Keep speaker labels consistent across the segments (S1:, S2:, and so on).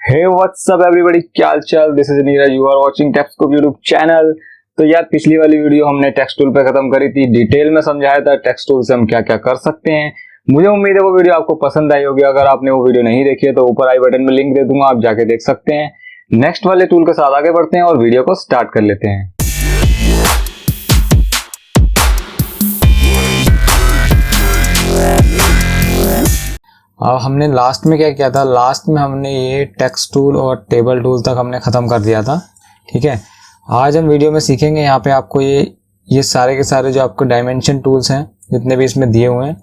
S1: Hey what's up everybody, क्या हाल चाल। This is Neeraj, you are watching Textscope YouTube channel. तो यार, पिछली वाली वीडियो हमने टेक्स्ट टूल पे खत्म करी थी, डिटेल में समझाया था टेक्स्ट टूल से हम क्या क्या कर सकते हैं। मुझे उम्मीद है वो वीडियो आपको पसंद आई होगी। अगर आपने वो वीडियो नहीं देखी है तो ऊपर आई बटन में लिंक दे दूंगा, आप जाके देख सकते हैं। नेक्स्ट वाले टूल के साथ आगे बढ़ते हैं और वीडियो को स्टार्ट कर लेते हैं। अब हमने लास्ट में क्या किया था, लास्ट में हमने ये टेक्स्ट टूल और टेबल टूल तक हमने ख़त्म कर दिया था। ठीक है, आज हम वीडियो में सीखेंगे यहाँ पे आपको ये सारे के सारे जो आपको डायमेंशन टूल्स हैं जितने भी इसमें दिए हुए हैं,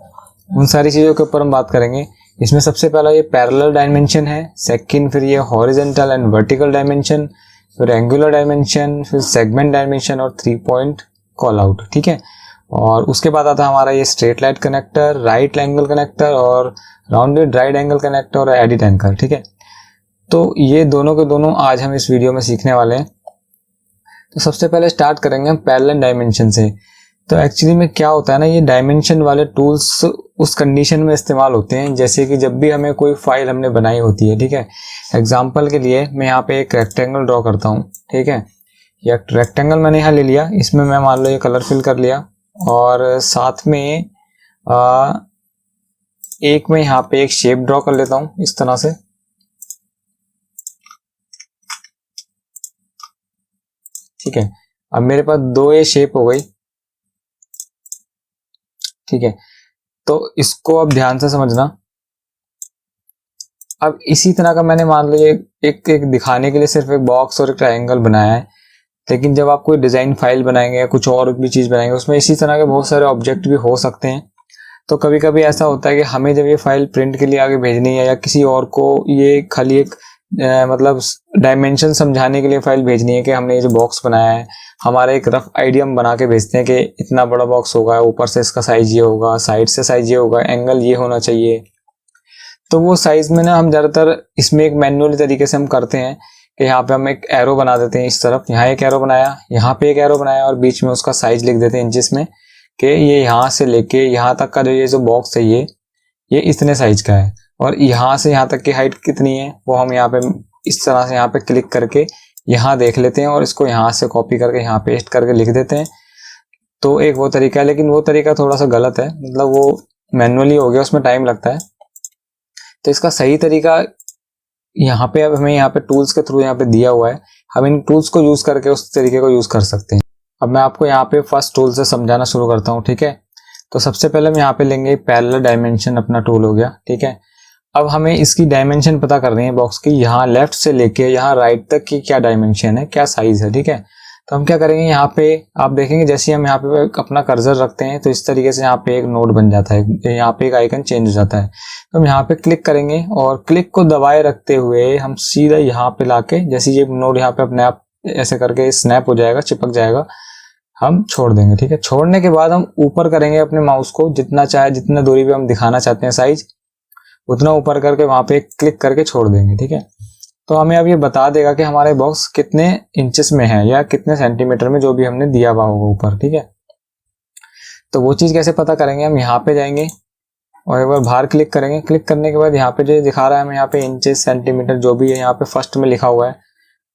S1: उन सारी चीज़ों के ऊपर हम बात करेंगे। इसमें सबसे पहला ये पैरेलल डायमेंशन है, सेकंड फिर ये हॉरिजॉन्टल एंड वर्टिकल डायमेंशन, फिर एंगुलर डायमेंशन, फिर सेगमेंट डायमेंशन और 3 पॉइंट कॉल आउट। ठीक है, और उसके बाद आता है हमारा ये straight line connector, right angle connector और राउंडेड राइट एंगल कनेक्टर और एडिट एंगल। ठीक है, तो ये दोनों के दोनों आज हम इस वीडियो में सीखने वाले हैं। तो सबसे पहले स्टार्ट करेंगे हम पैरेलल डायमेंशन से। तो एक्चुअली में क्या होता है ना, ये डायमेंशन वाले टूल्स उस कंडीशन में इस्तेमाल होते हैं जैसे कि जब भी हमें कोई फाइल हमने बनाई होती है। ठीक है, एग्जाम्पल के लिए मैं यहाँ पे एक रेक्टेंगल ड्रॉ करता हूँ। ठीक है, ये रेक्टेंगल मैंने यहाँ ले लिया, इसमें मैं मान लो ये कलर फिल कर लिया और साथ में एक मैं यहाँ पे एक शेप ड्रॉ कर लेता हूँ इस तरह से। ठीक है, अब मेरे पास दो ये शेप हो गई। ठीक है, तो इसको अब ध्यान से समझना। अब इसी तरह का मैंने मान लो ये एक दिखाने के लिए सिर्फ एक बॉक्स और एक ट्रायंगल बनाया है, लेकिन जब आप कोई डिजाइन फाइल बनाएंगे या कुछ और भी चीज बनाएंगे उसमें इसी तरह के बहुत सारे ऑब्जेक्ट भी हो सकते हैं। तो कभी कभी ऐसा होता है कि हमें जब ये फाइल प्रिंट के लिए आगे भेजनी है या किसी और को ये खाली एक मतलब डायमेंशन समझाने के लिए फाइल भेजनी है कि हमने ये जो बॉक्स बनाया है, हमारा एक रफ आइडिया हम बना के भेजते हैं कि इतना बड़ा बॉक्स होगा, ऊपर से इसका साइज ये होगा, साइड से साइज ये होगा, एंगल ये होना चाहिए। तो वो साइज में ना हम ज़्यादातर इसमें एक मैन्युअली तरीके से हम करते हैं कि यहाँ पे हम एक एरो बना देते हैं इस तरफ, यहाँ एक एरो बनाया, यहाँ पे एक एरो बनाया और बीच में उसका साइज लिख देते हैं इंचेस में कि ये यहाँ से लेके यहाँ तक का जो ये जो बॉक्स है ये इतने साइज का है और यहाँ से यहाँ तक की हाइट कितनी है वो हम यहाँ पे इस तरह से यहाँ पे क्लिक करके यहाँ देख लेते हैं और इसको यहाँ से कॉपी करके यहाँ पेस्ट करके लिख देते हैं। तो एक वो तरीका है, लेकिन वो तरीका थोड़ा सा गलत है, मतलब वो मैनुअली हो गया, उसमें टाइम लगता है। तो इसका सही तरीका यहाँ पे अब हमें यहाँ पे टूल्स के थ्रू यहाँ पे दिया हुआ है, हम इन टूल्स को यूज करके उस तरीके को यूज कर सकते हैं। अब मैं आपको यहाँ पे फर्स्ट टूल से समझाना शुरू करता हूँ। ठीक है, तो सबसे पहले हम यहाँ पे लेंगे पैरेलल डायमेंशन, अपना टूल हो गया। ठीक है, अब हमें इसकी डायमेंशन पता करनी है बॉक्स की, यहाँ लेफ्ट से लेके यहाँ राइट तक की क्या डायमेंशन है, क्या साइज है। ठीक है, तो हम क्या करेंगे, यहाँ पे आप देखेंगे जैसे हम यहाँ पे अपना कर्सर रखते हैं तो इस तरीके से यहाँ पे एक नोड बन जाता है, यहाँ पे एक आइकन चेंज हो जाता है। तो हम यहाँ पे क्लिक करेंगे और क्लिक को दबाए रखते हुए हम सीधा यहाँ पे लाके, जैसे ये नोड यहाँ पे अपने आप ऐसे करके स्नैप हो जाएगा, चिपक जाएगा, हम छोड़ देंगे। ठीक है, छोड़ने के बाद हम ऊपर करेंगे अपने माउस को, जितना चाहे जितना दूरी पे हम दिखाना चाहते हैं साइज, उतना ऊपर करके वहां पे क्लिक करके छोड़ देंगे। ठीक है, तो हमें अब ये बता देगा कि हमारे बॉक्स कितने इंचेस में है या कितने सेंटीमीटर में, जो भी हमने दिया हुआ होगा ऊपर। ठीक है, तो वो चीज कैसे पता करेंगे, हम यहाँ पे जाएंगे और एक बार बाहर क्लिक करेंगे। क्लिक करने के बाद यहाँ पे जो दिखा रहा है हमें यहाँ पे इंचेस सेंटीमीटर जो भी है यहाँ पे फर्स्ट में लिखा हुआ है,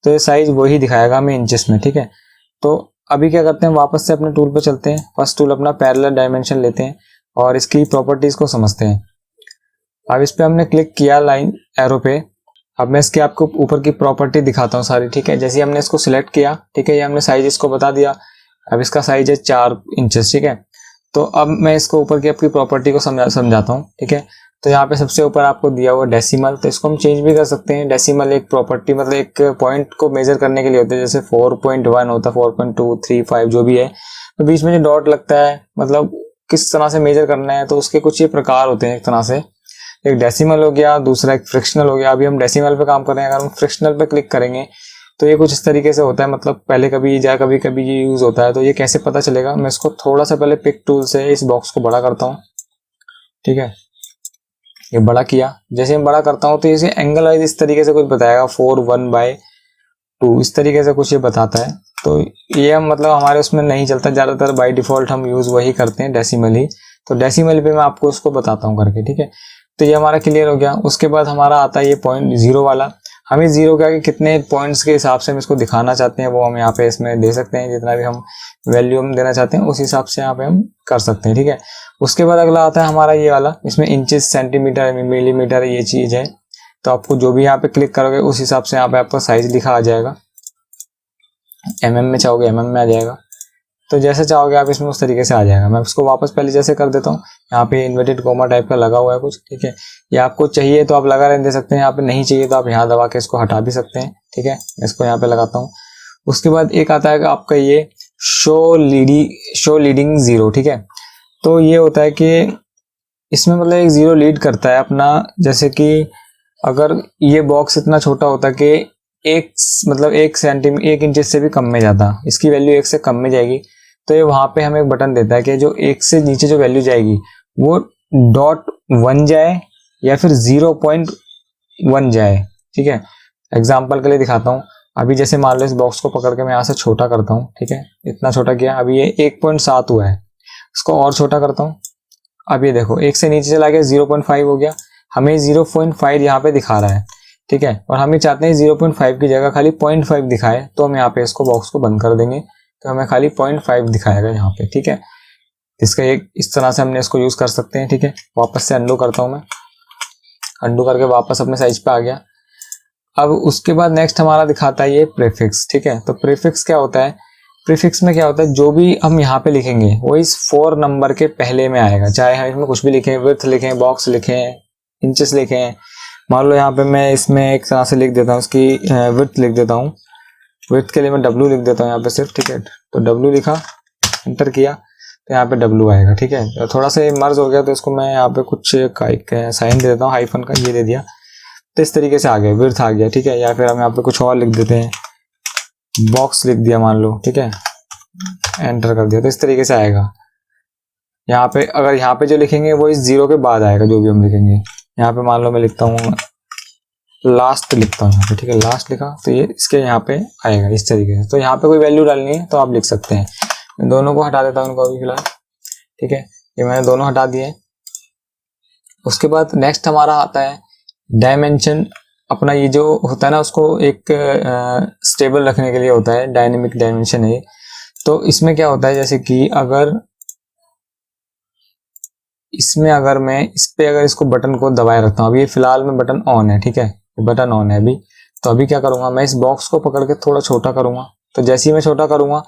S1: तो ये साइज वही दिखाएगा हमें इंचेस में। ठीक है, तो अभी क्या करते हैं, वापस से अपने टूल पे चलते हैं। फर्स्ट टूल अपना पैरेलल डायमेंशन लेते हैं और इसकी प्रॉपर्टीज को समझते हैं। अब इस पे हमने क्लिक किया लाइन एरो पे। अब मैं इसके आपको ऊपर की प्रॉपर्टी दिखाता हूँ सारी। ठीक है, जैसे हमने इसको सिलेक्ट किया, ठीक है, ये हमने साइज इसको बता दिया। अब इसका साइज है 4 इंचेस। ठीक है, तो अब मैं इसको ऊपर की आपकी प्रॉपर्टी को समझाता हूँ। ठीक है, तो यहाँ पे सबसे ऊपर आपको दिया हुआ डेसिमल, तो इसको हम चेंज भी कर सकते हैं। डेसिमल एक प्रॉपर्टी, मतलब एक पॉइंट को मेजर करने के लिए होता है, जैसे 4.1 होता है, 4.2, 3, 5 जो भी है, तो बीच में जो डॉट लगता है मतलब किस तरह से मेजर करना है, तो उसके कुछ ये प्रकार होते हैं। एक तरह से एक डेसिमल हो गया, दूसरा एक फ्रैक्शनल हो गया। अभी हम डेसिमल पे काम कर रहे हैं, अगर हम फ्रैक्शनल पे क्लिक करेंगे तो ये कुछ इस तरीके से होता है, मतलब पहले कभी कभी ये यूज होता है। तो ये कैसे पता चलेगा, मैं इसको थोड़ा सा पहले पिक टूल से इस बॉक्स को बड़ा करता हूँ। ठीक है, ये बड़ा किया, जैसे मैं बड़ा करता हूँ तो इसे एंगल वाइज इस तरीके से कुछ बताएगा, 4:1/2 इस तरीके से कुछ ये बताता है। तो ये हम मतलब हमारे उसमें नहीं चलता, ज्यादातर बाय डिफॉल्ट हम यूज वही करते हैं, डेसिमल ही। तो डेसिमल पे मैं आपको इसको बताता हूँ करके। ठीक है, तो ये हमारा क्लियर हो गया। उसके बाद हमारा आता है ये 0.0 वाला, हमें जीरो के आगे कितने पॉइंट्स के हिसाब से हम इसको दिखाना चाहते हैं वो हम यहाँ पे इसमें दे सकते हैं, जितना भी हम वैल्यू हम देना चाहते हैं उस हिसाब से यहाँ पे हम कर सकते हैं, ठीक है। उसके बाद अगला आता है हमारा ये वाला, इसमें इंचेस, सेंटीमीटर, मिलीमीटर ये चीज़ है। तो आपको जो भी यहाँ पे क्लिक करोगे उस हिसाब से यहाँ पे आपका साइज लिखा आ जाएगा। mm में चाहोगे mm में आ जाएगा, तो जैसे चाहोगे आप इसमें उस तरीके से आ जाएगा। मैं इसको वापस पहले जैसे कर देता हूँ, यहाँ पे इन्वर्टेड कोमा टाइप का लगा हुआ है कुछ, ठीक है। ये आपको चाहिए तो आप लगा रहने दे सकते हैं, यहाँ पे नहीं चाहिए तो आप यहाँ दबा के इसको हटा भी सकते हैं, ठीक है। मैं इसको यहाँ पे लगाता हूँ। उसके बाद एक आता है आपका ये शो लीडिंग जीरो, ठीक है। तो ये होता है कि इसमें मतलब एक जीरो लीड करता है अपना, जैसे कि अगर ये बॉक्स इतना छोटा होता कि एक इंच से भी कम में जाता, इसकी वैल्यू 1 से कम में जाएगी, तो ये वहां पे हमें एक बटन देता है कि जो 1 से नीचे जो वैल्यू जाएगी वो .1 जाए या फिर 0.1 जाए, ठीक है। एग्जाम्पल के लिए दिखाता हूँ। अभी जैसे मान लो इस बॉक्स को पकड़ के मैं यहाँ से छोटा करता हूँ, ठीक है। इतना छोटा किया, अभी ये 1.7 हुआ है, इसको और छोटा करता हूँ। अब ये देखो 1 से नीचे चला गया, 0.5 हो गया, हमें 0.5 यहाँ पे दिखा रहा है, ठीक है। और हम ये चाहते हैं 0.5 की जगह खाली 0.5 दिखाए, तो हम यहाँ पे इसको बॉक्स को बंद कर देंगे, तो हमें खाली 0.5 दिखाएगा यहाँ पे, ठीक है। इसका एक इस तरह से हमने इसको यूज कर सकते हैं, ठीक है। वापस से अंडू करता हूँ मैं, अंडू करके वापस अपने साइज पे आ गया। अब उसके बाद नेक्स्ट हमारा दिखाता है ये प्रीफिक्स, ठीक है। तो प्रीफिक्स क्या होता है, प्रीफिक्स में क्या होता है, जो भी हम यहाँ पे लिखेंगे वो इस 4 नंबर के पहले में आएगा, चाहे हम इसमें कुछ भी लिखें, विड्थ लिखें, बॉक्स लिखें, इंचेस लिखें। मान लो यहाँ पे मैं इसमें एक तरह से लिख देता हूँ, इसकी विड्थ लिख देता हूँ, विड्थ के लिए मैं W लिख देता हूँ यहाँ पे सिर्फ, ठीक है। तो W लिखा, एंटर किया, तो यहाँ पे W आएगा, ठीक है। थोड़ा सा मर्ज हो गया तो इसको मैं यहाँ पे कुछ साइन दे देता हूँ, हाइफन का, ये दे दिया, तो इस तरीके से आ गया, विड्थ आ गया, ठीक है। या फिर हम यहाँ पे कुछ और लिख देते हैं, बॉक्स लिख दिया मान लो, ठीक है, एंटर कर दिया, तो इस तरीके से आएगा। यहाँ पे अगर यहाँ पे जो लिखेंगे वो इस 0 के बाद आएगा, जो भी हम लिखेंगे। यहाँ पे मान लो मैं लिखता हूँ लास्ट, लिखता हूँ यहाँ पे, ठीक है, लास्ट लिखा, तो ये इसके यहाँ पे आएगा इस तरीके से। तो यहाँ पे कोई वैल्यू डालनी है तो आप लिख सकते हैं। मैं दोनों को हटा देता हूँ उनको अभी फिलहाल, ठीक है। ये मैंने दोनों हटा दिए। उसके बाद नेक्स्ट हमारा आता है डायमेंशन। अपना ये जो होता है ना, उसको एक स्टेबल रखने के लिए होता है, डायनेमिक डायमेंशन है। तो इसमें क्या होता है, जैसे कि अगर इसमें अगर मैं इस पे अगर इसको बटन को दबाए रखता हूँ, अभी ये फिलहाल में बटन ऑन है, ठीक है, बटन ऑन है अभी। तो अभी क्या करूंगा, मैं इस बॉक्स को पकड़ के थोड़ा छोटा करूंगा, तो जैसे ही मैं छोटा करूंगा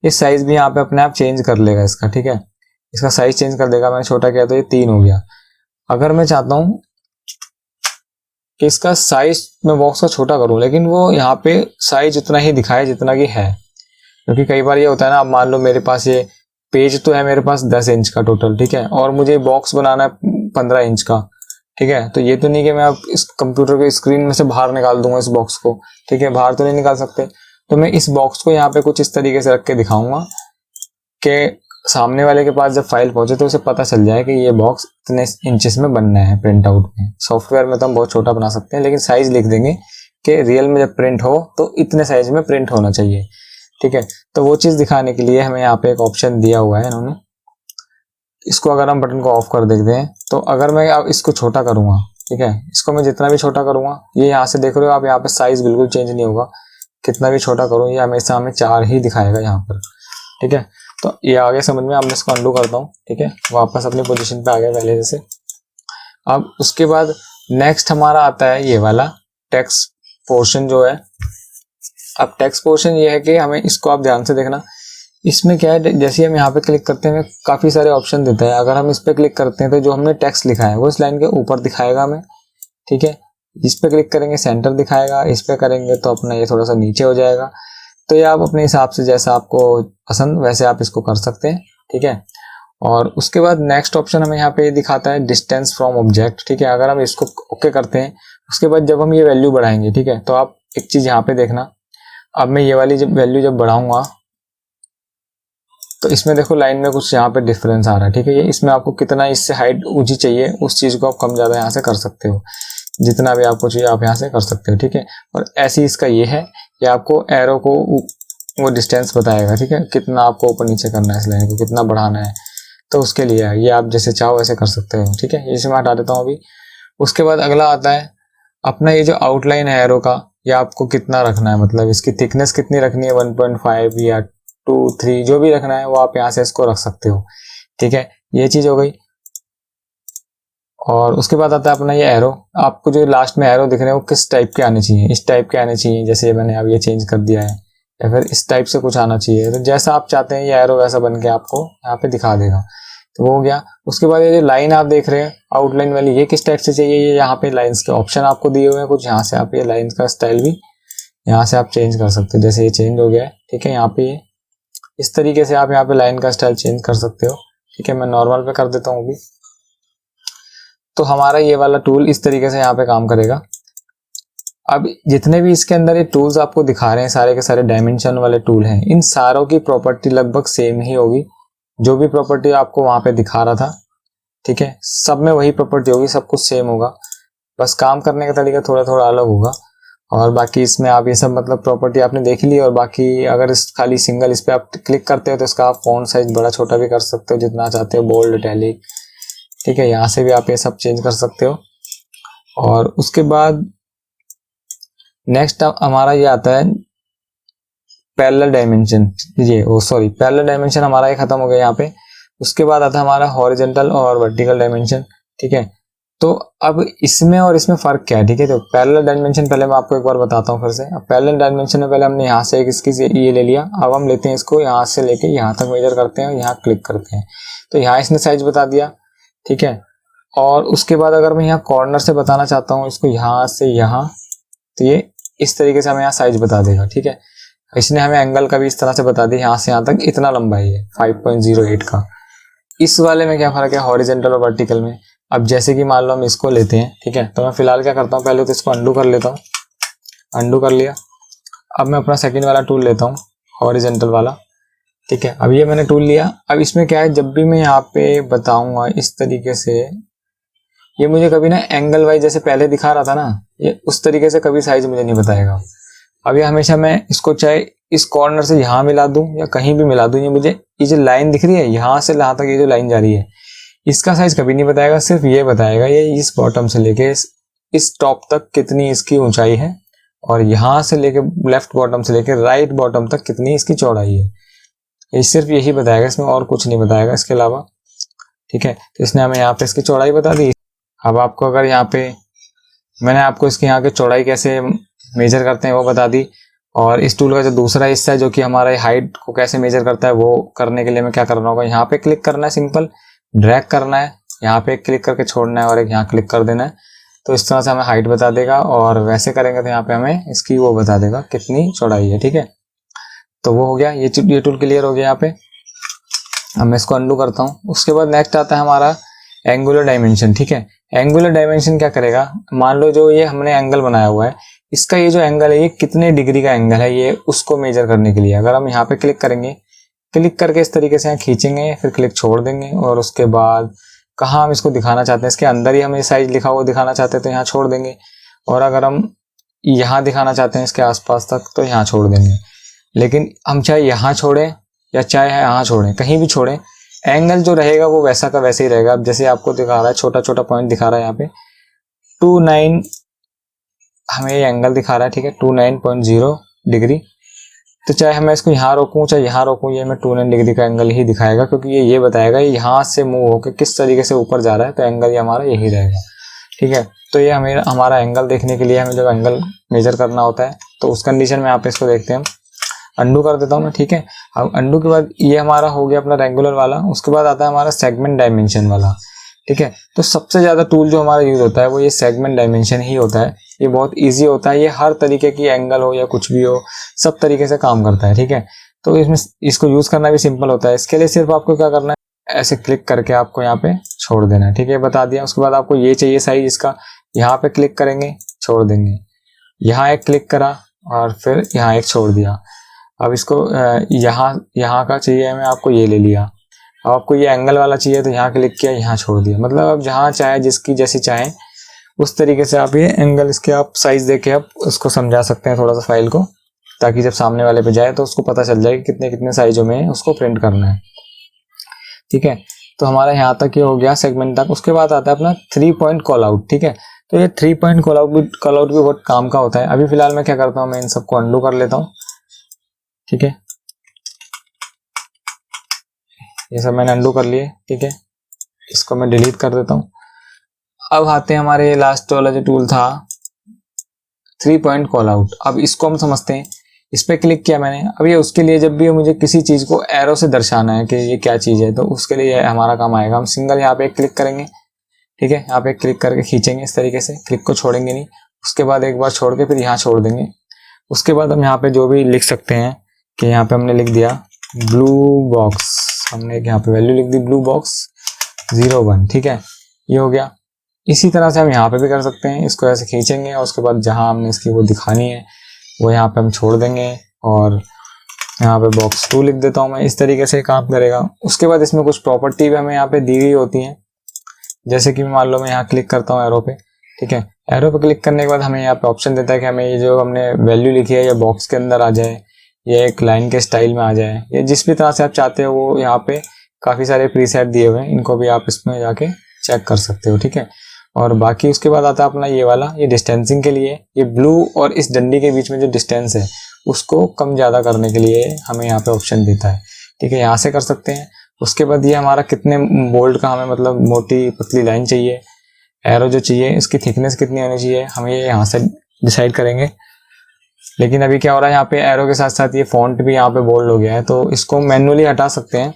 S1: इस साइज भी यहाँ पे अपने आप चेंज कर लेगा इसका, ठीक है, इसका साइज चेंज कर देगा। मैंने छोटा किया तो ये 3 हो गया। अगर मैं चाहता हूँ कि इसका साइज मैं बॉक्स का छोटा करूँ, लेकिन वो यहाँ पे साइज उतना ही दिखाए जितना कि है, क्योंकि कई बार ये होता है ना, अब मान लो मेरे पास ये पेज तो है मेरे पास 10 इंच का टोटल, ठीक है, और मुझे बॉक्स बनाना है 15 इंच का, ठीक है। तो ये तो नहीं कि मैं अब इस कंप्यूटर के स्क्रीन में से बाहर निकाल दूंगा इस बॉक्स को, ठीक है, बाहर तो नहीं निकाल सकते। तो मैं इस बॉक्स को यहाँ पे कुछ इस तरीके से रख के दिखाऊंगा कि सामने वाले के पास जब फाइल पहुंचे तो उसे पता चल जाए कि ये बॉक्स इतने इंचेस में बनना है प्रिंट आउट में। सॉफ्टवेयर में तो हम बहुत छोटा बना सकते हैं, लेकिन साइज लिख देंगे कि रियल में जब प्रिंट हो तो इतने साइज में प्रिंट होना चाहिए, ठीक है। तो वो चीज दिखाने के लिए हमें यहाँ पे एक ऑप्शन दिया हुआ है इन्होंने। इसको अगर हम बटन को ऑफ कर देते हैं, तो अगर मैं अब इसको छोटा करूंगा, ठीक है, इसको मैं जितना भी छोटा करूंगा, ये यहाँ से देख रहे हो आप, यहाँ पे साइज बिल्कुल चेंज नहीं होगा, कितना भी छोटा करूँ ये हमेशा हमें 4 ही दिखाएगा यहाँ पर, ठीक है। तो ये आगे समझ में, अब मैं इसको अंडू करता हूँ, ठीक है, वापस अपनी पोजीशन पे आ गया पहले जैसे। अब उसके बाद नेक्स्ट हमारा आता है ये वाला टेक्स्ट पोर्शन जो है। अब टेक्स्ट पोर्शन ये है कि हमें इसको आप ध्यान से देखना, इसमें क्या है, जैसे हम यहाँ पे क्लिक करते हैं काफ़ी सारे ऑप्शन देता है। अगर हम इस पे क्लिक करते हैं तो जो हमने टेक्स्ट लिखा है वो इस लाइन के ऊपर दिखाएगा हमें, ठीक है। इस पे क्लिक करेंगे सेंटर दिखाएगा, इस पे करेंगे तो अपना ये थोड़ा सा नीचे हो जाएगा। तो ये आप अपने हिसाब से जैसा आपको पसंद वैसे आप इसको कर सकते हैं, ठीक है। और उसके बाद नेक्स्ट ऑप्शन हमें यहाँ पे दिखाता है डिस्टेंस फ्रॉम ऑब्जेक्ट, ठीक है। अगर हम इसको ओके करते हैं, उसके बाद जब हम ये वैल्यू बढ़ाएंगे, ठीक है, तो आप एक चीज़ यहाँ पे देखना, अब मैं ये वाली जब वैल्यू जब बढ़ाऊंगा तो इसमें देखो लाइन में कुछ यहाँ पे डिफरेंस आ रहा है, ठीक है। ये इसमें आपको कितना इससे हाइट ऊंची चाहिए उस चीज़ को आप कम ज़्यादा यहाँ से कर सकते हो, जितना भी आपको चाहिए आप यहाँ से कर सकते हो, ठीक है। और ऐसे इसका ये है, ये आपको एरो को वो डिस्टेंस बताएगा, ठीक है, कितना आपको ऊपर नीचे करना है इस लाइन को, कितना बढ़ाना है, तो उसके लिए ये आप जैसे चाहो वैसे कर सकते हो, ठीक है। इसे मैं हटा देता हूँ अभी। उसके बाद अगला आता है अपना ये जो आउटलाइन है एरो का, या आपको कितना रखना है, मतलब इसकी थिकनेस कितनी रखनी है, 1.5 या 2, 3 जो भी रखना है वो आप यहाँ से इसको रख सकते हो। ठीक है, ये चीज़ हो गई। और उसके बाद आता है अपना ये एरो। आपको जो लास्ट में एरो दिख रहे हैं वो किस टाइप के आने चाहिए, इस टाइप के आने चाहिए, जैसे मैंने अब ये चेंज कर दिया है, या फिर इस टाइप से कुछ आना चाहिए। तो जैसा आप चाहते हैं ये एरो वैसा बन के आपको यहाँ पे दिखा देगा। तो वो हो गया। उसके बाद ये जो लाइन आप देख रहे हैं आउटलाइन वाली, ये किस टाइप से चाहिए, ये यहाँ पे लाइन्स के ऑप्शन आपको दिए हुए हैं कुछ, यहाँ से आप ये लाइन्स का स्टाइल भी यहाँ से आप चेंज कर सकते हो। जैसे ये चेंज हो गया है, ठीक है, यहाँ पे ये इस तरीके से आप यहाँ पे लाइन का स्टाइल चेंज कर सकते हो। ठीक है, मैं नॉर्मल पे कर देता हूँ अभी। तो हमारा ये वाला टूल इस तरीके से यहाँ पे काम करेगा। अब जितने भी इसके अंदर ये टूल्स आपको दिखा रहे हैं, सारे के सारे डायमेंशन वाले टूल हैं, इन सारों की प्रॉपर्टी लगभग सेम ही होगी। जो भी प्रॉपर्टी आपको वहाँ पे दिखा रहा था, ठीक है, सब में वही प्रॉपर्टी होगी, सब कुछ सेम होगा, बस काम करने का तरीका थोड़ा थोड़ा अलग होगा। और बाकी इसमें आप ये सब मतलब प्रॉपर्टी आपने देख ली। और बाकी अगर इस खाली सिंगल इस पर आप क्लिक करते हो तो इसका आप फॉन्ट साइज बड़ा छोटा भी कर सकते हो जितना चाहते हो, बोल्ड, इटैलिक। ठीक है, यहाँ से भी आप ये सब चेंज कर सकते हो। और उसके बाद नेक्स्ट हमारा ये आता है पैरेलल डायमेंशन। पैरेलल डायमेंशन हमारा ये खत्म हो गया यहाँ पे। उसके बाद आता है हमारा हॉरिजॉन्टल और वर्टिकल डायमेंशन। ठीक है, तो अब इसमें और इसमें फ़र्क क्या है। ठीक है, तो पैरेलल डायमेंशन पहले मैं आपको एक बार बताता हूँ फिर से। अब पैरेलल डायमेंशन में पहले हमने यहाँ से एक इसकी ये ले लिया। अब हम लेते हैं इसको यहाँ से लेके यहाँ तक मेजर करते हैं, यहाँ क्लिक करते हैं, तो यहाँ इसने साइज बता दिया। ठीक है, और उसके बाद अगर मैं यहाँ कॉर्नर से बताना चाहता हूँ इसको यहाँ से यहाँ, तो ये इस तरीके से हमें यहाँ साइज बता देगा। ठीक है, इसने हमें एंगल का भी इस तरह से बता दिया, यहाँ से यहाँ तक इतना लंबाई है 5.08 का। इस वाले में क्या फ़र्क है हॉरिजॉन्टल और वर्टिकल में। अब जैसे कि मान लो हम इसको लेते हैं, ठीक है, तो मैं फिलहाल क्या करता हूँ, पहले तो इसको अंडू कर लेता हूँ। अंडू कर लिया। अब मैं अपना सेकंड वाला टूल लेता हूँ, हॉरिजॉन्टल वाला। ठीक है, अब ये मैंने टूल लिया। अब इसमें क्या है, जब भी मैं यहाँ पे बताऊंगा इस तरीके से, ये मुझे कभी ना एंगल वाइज जैसे पहले दिखा रहा था ना, ये उस तरीके से कभी साइज मुझे नहीं बताएगा। अब ये हमेशा मैं इसको चाहे इस कॉर्नर से यहाँ मिला दूं या कहीं भी मिला दूं, ये मुझे ये जो लाइन दिख रही है यहाँ से यहाँ तक ये जो लाइन जा रही है, इसका साइज कभी नहीं बताएगा। सिर्फ ये बताएगा ये इस बॉटम से लेके इस टॉप तक कितनी इसकी ऊंचाई है, और यहाँ से लेके लेफ्ट बॉटम से लेके राइट बॉटम तक कितनी इसकी चौड़ाई है। ये सिर्फ यही बताएगा, इसमें और कुछ नहीं बताएगा इसके अलावा। ठीक है, तो इसने हमें यहाँ पे इसकी चौड़ाई बता दी। अब आपको अगर यहाँ पे मैंने आपको इसके यहाँ की चौड़ाई कैसे मेजर करते हैं वो बता दी। और इस टूल का जो दूसरा हिस्सा है जो कि हमारा हाइट को कैसे मेजर करता है, वो करने के लिए मैं क्या करना होगा, यहाँ पे क्लिक करना है, सिंपल ड्रैग करना है, यहाँ पे क्लिक करके छोड़ना है और एक यहाँ क्लिक कर देना है। तो इस तरह से हमें हाइट बता देगा, और वैसे करेंगे तो यहाँ पे हमें इसकी वो बता देगा कितनी चौड़ाई है। ठीक है, तो वो हो गया, ये टूल क्लियर हो गया यहाँ पे। अब मैं इसको अंडू करता हूँ। उसके बाद नेक्स्ट आता है हमारा एंगुलर डायमेंशन। ठीक है, एंगुलर डायमेंशन क्या करेगा, मान लो जो ये हमने एंगल बनाया हुआ है, इसका ये जो एंगल है ये कितने डिग्री का एंगल है, ये उसको मेजर करने के लिए अगर हम यहाँ पे क्लिक करेंगे, क्लिक करके इस तरीके से यहाँ खींचेंगे, फिर क्लिक छोड़ देंगे, और उसके बाद कहाँ हम इसको दिखाना चाहते हैं, इसके अंदर ही हम ये साइज लिखा हुआ दिखाना चाहते हैं तो यहाँ छोड़ देंगे, और अगर हम यहाँ दिखाना चाहते हैं इसके आसपास तक तो यहाँ छोड़ देंगे। लेकिन हम चाहे यहाँ छोड़ें या चाहे यहाँ छोड़ें, कहीं भी छोड़ें, एंगल जो रहेगा वो वैसा का वैसे ही रहेगा। अब जैसे आपको दिखा रहा है, छोटा छोटा पॉइंट दिखा रहा है यहाँ पे 29 हमें ये एंगल दिखा रहा है। ठीक है, 29.0 डिग्री। तो चाहे मैं इसको यहाँ रोकूं चाहे यहाँ रोकूं, ये मैं 29 डिग्री का एंगल ही दिखाएगा, क्योंकि ये बताएगा यहाँ से मूव होकर किस तरीके से ऊपर जा रहा है, तो एंगल ये हमारा यही रहेगा। ठीक है, तो ये हमारा एंगल देखने के लिए हमें जब एंगल मेजर करना होता है तो उस कंडीशन में आप इसको देखते हैं। अंडू कर देता हूँ मैं। ठीक है, अब अंडू के बाद ये हमारा हो गया अपना रेगुलर वाला। उसके बाद आता है हमारा सेगमेंट डायमेंशन वाला। ठीक है, तो सबसे ज़्यादा टूल जो हमारा यूज़ होता है वो ये सेगमेंट डायमेंशन ही होता है। ये बहुत इजी होता है, ये हर तरीके की एंगल हो या कुछ भी हो, सब तरीके से काम करता है। ठीक है, तो इसमें इसको यूज़ करना भी सिंपल होता है। इसके लिए सिर्फ आपको क्या करना है, ऐसे क्लिक करके आपको यहाँ पे छोड़ देना है। ठीक है, बता दिया। उसके बाद आपको ये चाहिए साइज इसका, यहाँ पे क्लिक करेंगे, छोड़ देंगे, यहाँ एक क्लिक करा और फिर यहाँ एक छोड़ दिया। अब इसको यहाँ का चाहिए हमें, आपको ये ले लिया। अब आपको ये एंगल वाला चाहिए तो यहाँ क्लिक किया, यहाँ छोड़ दिया। मतलब अब जहाँ चाहे जिसकी जैसी चाहे उस तरीके से आप ये एंगल इसके आप साइज देके आप उसको समझा सकते हैं थोड़ा सा फाइल को, ताकि जब सामने वाले पे जाए तो उसको पता चल जाए कि कितने कितने साइजों में उसको प्रिंट करना है। ठीक है, तो हमारा यहाँ तक ये हो गया सेगमेंट तक। उसके बाद आता है अपना 3 पॉइंट कॉल आउट, ठीक है। तो ये 3 पॉइंट कॉल आउट भी बहुत काम का होता है। अभी फिलहाल मैं क्या करता हूँ, मैं इन सबको अंडू कर लेता हूँ, ठीक है। ये सब मैंने अंडू कर लिए, ठीक है। इसको मैं डिलीट कर देता हूँ। अब आते हैं हमारे लास्ट वाला जो टूल था 3 पॉइंट कॉल आउट। अब इसको हम समझते हैं। इस पर क्लिक किया मैंने। अब ये उसके लिए जब भी मुझे किसी चीज़ को एरो से दर्शाना है कि ये क्या चीज़ है, तो उसके लिए हमारा काम आएगा। हम सिंगल यहाँ पे क्लिक करेंगे, ठीक है। यहाँ पे क्लिक करके खींचेंगे इस तरीके से, क्लिक को छोड़ेंगे नहीं। उसके बाद एक बार छोड़ के फिर यहाँ छोड़ देंगे। उसके बाद हम यहाँ पे जो भी लिख सकते हैं कि यहाँ पे हमने लिख दिया ब्लू बॉक्स, हमने यहाँ पे वैल्यू लिख दी ब्लू बॉक्स 01, ठीक है। ये हो गया। इसी तरह से हम यहाँ पे भी कर सकते हैं। इसको ऐसे खींचेंगे और उसके बाद जहाँ हमने इसकी वो दिखानी है वो यहाँ पे हम छोड़ देंगे और यहाँ पे बॉक्स 2 लिख देता हूँ मैं। इस तरीके से काम करेगा। उसके बाद इसमें कुछ प्रॉपर्टी भी हमें यहाँ पे दी हुई होती हैं, जैसे कि मान लो मैं यहाँ क्लिक करता हूँ एरो पे, ठीक है। एरो पे क्लिक करने के बाद हमें यहाँ पे ऑप्शन देता है कि हमें ये जो हमने वैल्यू लिखी है या बॉक्स के अंदर आ जाए, ये एक लाइन के स्टाइल में आ जाए, या जिस भी तरह से आप चाहते हो। वो यहाँ पे काफ़ी सारे प्रीसेट दिए हुए हैं, इनको भी आप इसमें जाके चेक कर सकते हो, ठीक है। और बाकी उसके बाद आता है अपना ये वाला, ये डिस्टेंसिंग के लिए, ये ब्लू और इस डंडी के बीच में जो डिस्टेंस है उसको कम ज़्यादा करने के लिए हमें यहाँ पे ऑप्शन देता है, ठीक है। यहाँ से कर सकते हैं। उसके बाद ये हमारा कितने बोल्ड का हमें मतलब मोटी पतली लाइन चाहिए, एरो जो चाहिए इसकी थिकनेस कितनी होनी चाहिए, हम ये यहाँ से डिसाइड करेंगे। लेकिन अभी क्या हो रहा है, यहाँ पे एरो के साथ साथ ये फॉन्ट भी यहाँ पे बोल्ड हो गया है, तो इसको मैन्युअली हटा सकते हैं,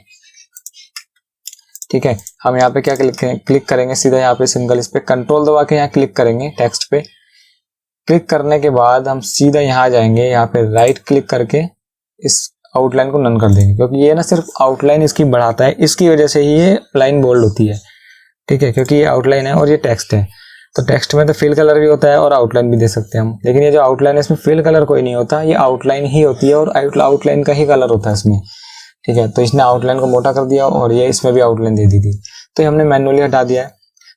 S1: ठीक है। हम यहाँ पे क्या क्लिक करेंगे, सीधा यहाँ पे सिंगल इस पे कंट्रोल दबा के यहाँ क्लिक करेंगे टेक्स्ट पे। क्लिक करने के बाद हम सीधा यहाँ जाएंगे, यहाँ पे राइट क्लिक करके इस आउटलाइन को नन कर देंगे, क्योंकि ये ना सिर्फ आउटलाइन इसकी बढ़ाता है, इसकी वजह से ही ये लाइन बोल्ड होती है, ठीक है। क्योंकि ये आउटलाइन है और ये टेक्स्ट है, तो टेक्स्ट में तो फिल कलर भी होता है और आउटलाइन भी दे सकते हैं हम। लेकिन ये जो आउटलाइन है इसमें फिल कलर कोई नहीं होता, ये आउटलाइन ही होती है और आउटलाइन का ही कलर होता है इसमें, ठीक है। तो इसने आउटलाइन को मोटा कर दिया और ये इसमें भी आउटलाइन दे दी थी, तो ये हमने मैनुअली हटा दिया है,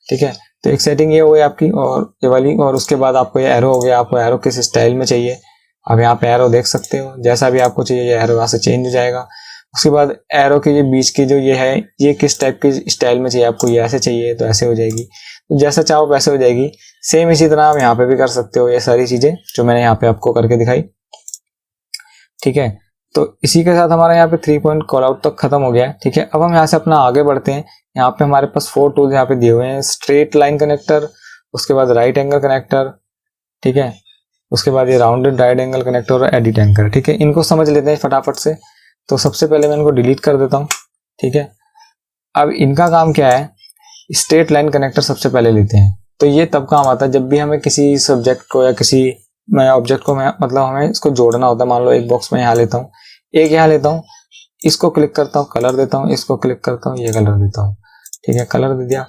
S1: ठीक है। तो एक सेटिंग ये हो गई आपकी और ये वाली। और उसके बाद आपको ये एरो हो गया, आपको एरो किस स्टाइल में चाहिए आप यहाँ पे एरो देख सकते हो, जैसा भी आपको चाहिए ये एरो यहाँ से चेंज हो जाएगा। उसके बाद एरो के ये बीच की जो ये है, ये किस टाइप की स्टाइल में चाहिए आपको, ये ऐसे चाहिए तो ऐसे हो जाएगी, तो जैसा चाहो वैसे हो जाएगी। सेम इसी तरह आप यहाँ पे भी कर सकते हो ये सारी चीजें जो मैंने यहाँ पे आपको करके दिखाई, ठीक है। तो इसी के साथ हमारा यहाँ पे 3 पॉइंट कॉल आउट तक खत्म हो गया है, ठीक है। अब हम यहाँ से अपना आगे बढ़ते हैं। यहाँ पे हमारे पास 4 टूल्स यहाँ पे दिए हुए हैं, स्ट्रेट लाइन कनेक्टर, उसके बाद राइट एंगल कनेक्टर, ठीक है। उसके बाद ये राउंडेड राइट एंगल कनेक्टर और एडिट एंकर, ठीक है। इनको समझ लेते हैं फटाफट से। तो सबसे पहले मैं इनको डिलीट कर देता हूँ, ठीक है। अब इनका काम क्या है, स्ट्रेट लाइन कनेक्टर सबसे पहले लेते हैं। तो ये तब काम आता है जब भी हमें किसी सब्जेक्ट को या किसी ऑब्जेक्ट को मतलब हमें इसको जोड़ना होता है। मान लो एक बॉक्स में यहाँ लेता हूँ, एक यहाँ लेता हूँ, इसको क्लिक करता हूँ, कलर देता हूँ, इसको क्लिक करता हूँ, ये कलर देता हूँ, ठीक है। कलर दे दिया।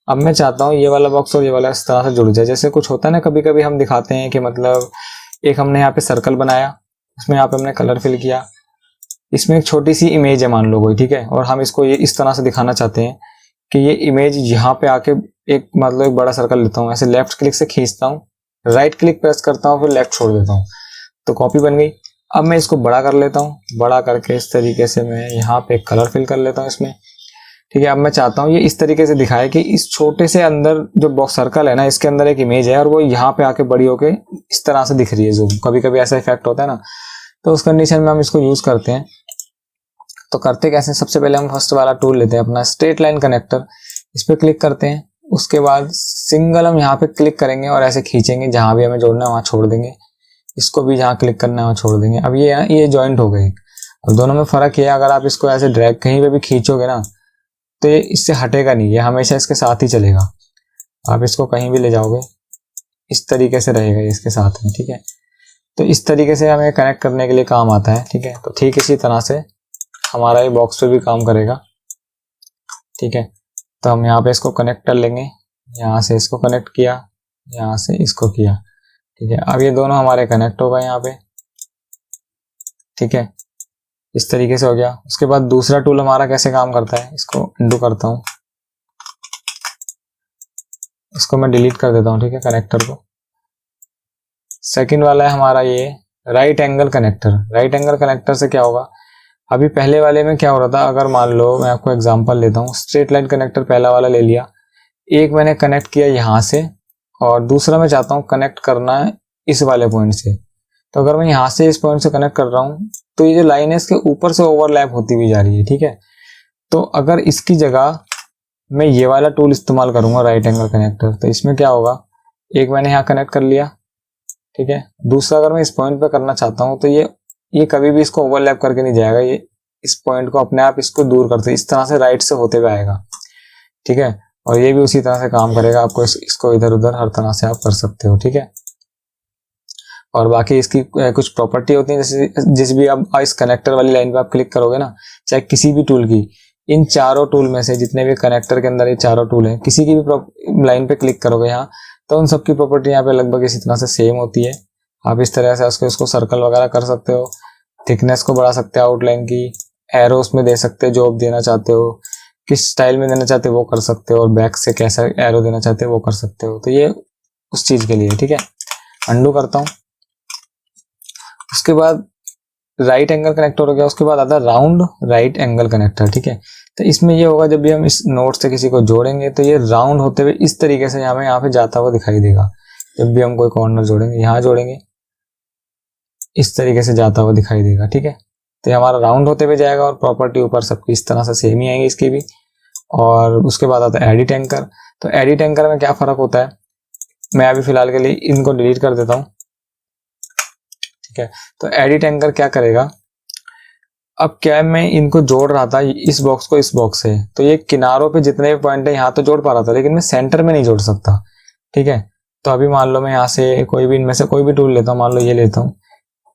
S1: अब मैं चाहता हूँ ये वाला बॉक्स और ये वाला इस तरह से जुड़ जाए। जैसे कुछ होता है ना, कभी कभी हम दिखाते हैं कि मतलब एक हमने यहाँ पे सर्कल बनाया, उसमें यहाँ पे हमने कलर फिल किया, इसमें एक छोटी सी इमेज है मान लो कोई, ठीक है। और हम इसको ये इस तरह से दिखाना चाहते हैं कि ये इमेज यहाँ पे आके एक मतलब एक बड़ा सर्कल लेता हूँ, ऐसे लेफ्ट क्लिक से खींचता हूँ, राइट क्लिक प्रेस करता हूँ, फिर लेफ्ट छोड़ देता हूँ, तो कॉपी बन गई। अब मैं इसको बड़ा कर लेता हूँ, बड़ा करके इस तरीके से मैं यहाँ पे कलर फिल कर लेता हूँ इसमें, ठीक है। अब मैं चाहता हूँ ये इस तरीके से दिखाए कि इस छोटे से अंदर जो बॉक्स सर्कल है ना, इसके अंदर एक इमेज है और वो यहाँ पे आके बड़ी होके इस तरह से दिख रही है। जो कभी कभी ऐसा इफेक्ट होता है ना, तो उस कंडीशन में हम इसको यूज करते हैं। तो करते कैसे, सबसे पहले हम फर्स्ट वाला टूल लेते हैं अपना स्ट्रेट लाइन कनेक्टर, इस पर क्लिक करते हैं। उसके बाद सिंगल हम यहाँ पे क्लिक करेंगे और ऐसे खींचेंगे, जहां भी हमें जोड़ना है वहां छोड़ देंगे, इसको भी जहां क्लिक करना है वहां छोड़ देंगे। अब ये जॉइंट हो गए। अब दोनों में फर्क ये है, अगर आप इसको ऐसे ड्रैग कहीं पे भी खींचोगे ना, तो ये इससे हटेगा नहीं, ये हमेशा इसके साथ ही चलेगा। आप इसको कहीं भी ले जाओगे इस तरीके से रहेगा ये इसके साथ में, ठीक है। तो इस तरीके से हमें कनेक्ट करने के लिए काम आता है, ठीक है। तो ठीक इसी तरह से हमारा ये बॉक्स पे भी काम करेगा, ठीक है। तो हम यहाँ पे इसको कनेक्ट कर लेंगे, यहाँ से इसको कनेक्ट किया, यहाँ से इसको किया, ठीक है। अब ये दोनों हमारे कनेक्ट हो गए यहाँ पे, ठीक है। इस तरीके से हो गया। उसके बाद दूसरा टूल हमारा कैसे काम करता है, इसको अनडू करता हूँ, इसको मैं डिलीट कर देता हूँ, ठीक है, कनेक्टर को। सेकंड वाला है हमारा ये right angle connector. Right angle connector से क्या होगा, अभी पहले वाले में क्या हो रहा था, अगर मान लो मैं आपको एग्जांपल लेता हूँ, स्ट्रेट लाइन कनेक्टर पहला वाला ले लिया, एक मैंने कनेक्ट किया यहाँ से और दूसरा मैं चाहता हूँ कनेक्ट करना है इस वाले पॉइंट से। तो अगर मैं यहाँ से इस पॉइंट से कनेक्ट कर रहा हूँ तो ये जो लाइन है इसके ऊपर से ओवरलैप होती हुई जा रही है, ठीक है। तो अगर इसकी जगह मैं ये वाला टूल इस्तेमाल करूंगा, राइट एंगल कनेक्टर, तो इसमें क्या होगा, एक मैंने यहाँ कनेक्ट कर लिया, ठीक है। दूसरा अगर मैं इस पॉइंट पे करना चाहता हूँ तो ये कभी भी इसको ओवरलैप करके नहीं जाएगा, ये इस पॉइंट को अपने आप इसको दूर करते इस तरह से राइट से होते हुए आएगा, ठीक है। और ये भी उसी तरह से काम करेगा, आपको इसको इधर उधर हर तरह से आप कर सकते हो, ठीक है। और बाकी इसकी कुछ प्रॉपर्टी होती है, जैसे जिस भी आप इस कनेक्टर वाली लाइन पे आप क्लिक करोगे ना, चाहे किसी भी टूल की, इन चारों टूल में से जितने भी कनेक्टर के अंदर ये चारों टूल हैं, किसी की भी लाइन पे क्लिक करोगे यहाँ, तो उन सबकी प्रॉपर्टी यहाँ पे लगभग इसी तरह से सेम होती है। आप इस तरह से उसको सर्कल वगैरह कर सकते हो, थिकनेस को बढ़ा सकते हो, आउटलाइन की एरोस में दे सकते हो, जो आप देना चाहते हो, किस स्टाइल में देना चाहते हो वो कर सकते हो, और बैक से कैसा एरो देना चाहते हो वो कर सकते हो। तो ये उस चीज के लिए, ठीक है। अंडू करता हूँ। उसके बाद राइट एंगल कनेक्टर हो गया, उसके बाद आता है राउंड राइट एंगल कनेक्टर, ठीक है। तो इसमें ये होगा, जब भी हम इस नोड से किसी को जोड़ेंगे तो ये राउंड होते हुए इस तरीके से हमें यहाँ पे जाता हुआ दिखाई देगा। जब भी हम कोई कॉर्नर जोड़ेंगे, यहाँ जोड़ेंगे, इस तरीके से जाता हुआ दिखाई देगा, ठीक है। तो ये हमारा राउंड होते हुए जाएगा और प्रॉपर्टी ऊपर सबकी इस तरह से सेम ही आएंगी इसकी भी। और उसके बाद आता है एडिट एंकर। तो एडिट एंकर में क्या फर्क होता है, मैं अभी फिलहाल के लिए इनको डिलीट कर देता हूँ, ठीक है। तो एडिट एंकर क्या करेगा, अब क्या है, मैं इनको जोड़ रहा था इस बॉक्स को इस बॉक्स से, तो ये किनारों पे जितने भी पॉइंट है यहाँ तो जोड़ पा रहा था, लेकिन मैं सेंटर में नहीं जोड़ सकता, ठीक है। तो अभी मान लो मैं यहाँ से कोई भी इनमें से कोई भी टूल लेता हूँ, मान लो ये लेता हूँ,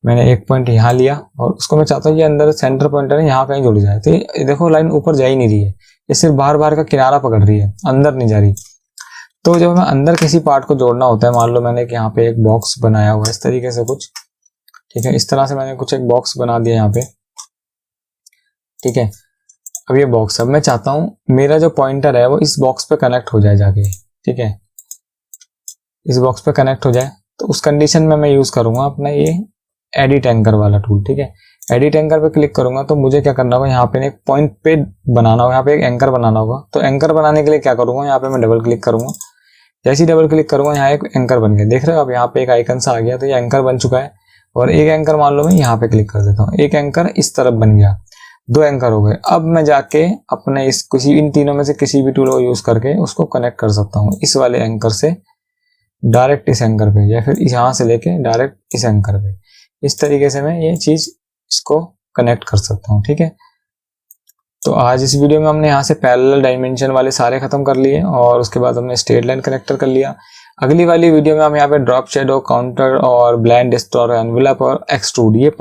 S1: मैंने एक पॉइंट यहाँ लिया और उसको मैं चाहता हूँ ये अंदर सेंटर पॉइंट है ना, यहाँ कहीं जुड़ जाए। तो ये देखो लाइन ऊपर जा ही नहीं रही है, ये सिर्फ बाहर बाहर का किनारा पकड़ रही है, अंदर नहीं जा रही। तो जब हमें अंदर किसी पार्ट को जोड़ना होता है, मान लो मैंने यहाँ पे एक बॉक्स बनाया हुआ है इस तरीके से कुछ, ठीक है। इस तरह से मैंने कुछ एक बॉक्स बना दिया यहाँ पे, ठीक है। अब ये बॉक्स, अब मैं चाहता हूँ मेरा जो पॉइंटर है वो इस बॉक्स पे कनेक्ट हो जाए जाके, ठीक है, इस बॉक्स पे कनेक्ट हो जाए। तो उस कंडीशन में मैं यूज करूंगा अपना ये एडिट एंकर वाला टूल, ठीक है। एडिट एंकर पे क्लिक करूंगा तो मुझे क्या करना होगा, यहाँ पे एक पॉइंट पे बनाना होगा, यहाँ पे एक एंकर बनाना होगा। तो एंकर बनाने के लिए क्या करूंगा, यहाँ पे मैं डबल क्लिक करूंगा, जैसे ही डबल क्लिक करूंगा यहाँ एक एंकर बन गया, देख रहे हो अब यहाँ पे एक आइकन सा आ गया, तो ये एंकर बन चुका है। और एक एंकर मान लो मैं यहाँ पे क्लिक कर देता हूँ, एक एंकर इस तरफ बन गया, 2 एंकर हो गए। अब मैं जाके अपने इन तीनों में से किसी भी टूल को यूज करके उसको कनेक्ट कर सकता हूँ, इस वाले एंकर से डायरेक्ट इस एंकर पे, या फिर यहाँ से लेके डायरेक्ट इस एंकर पे। इस तरीके से मैं ये चीज इसको कनेक्ट कर सकता हूँ, ठीक है। तो आज इस वीडियो में हमने यहाँ से पैरेलल डायमेंशन वाले सारे खत्म कर लिए और उसके बाद हमने स्ट्रेट लाइन कनेक्टर कर लिया। अगली वाली वीडियो में हम यहाँ पे ड्रॉप शेडो, काउंटर और ब्लेंड, डिस्टॉर्ट, एनवेलप और एक्सट्रूड, ये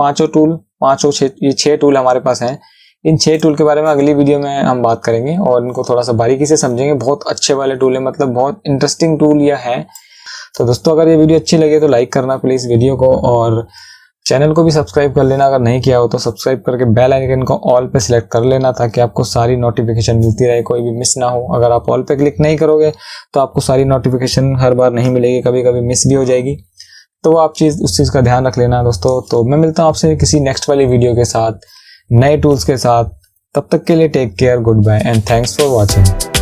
S1: ये 6 टूल हमारे पास हैं। इन 6 टूल के बारे में अगली वीडियो में हम बात करेंगे और इनको थोड़ा सा बारीकी से समझेंगे। बहुत अच्छे वाले टूल है, मतलब बहुत इंटरेस्टिंग टूल ये है। तो दोस्तों अगर ये वीडियो अच्छी लगे तो लाइक करना प्लीज वीडियो को, और चैनल को भी सब्सक्राइब कर लेना, अगर नहीं किया हो तो सब्सक्राइब करके बेल आइकन को ऑल पे सिलेक्ट कर लेना, ताकि आपको सारी नोटिफिकेशन मिलती रहे, कोई भी मिस ना हो। अगर आप ऑल पे क्लिक नहीं करोगे तो आपको सारी नोटिफिकेशन हर बार नहीं मिलेगी, कभी कभी मिस भी हो जाएगी। तो वो आप उस चीज़ का ध्यान रख लेना दोस्तों। तो मैं मिलता हूँ आपसे किसी नेक्स्ट वाली वीडियो के साथ, नए टूल्स के साथ। तब तक के लिए take care, goodbye and thanks for watching.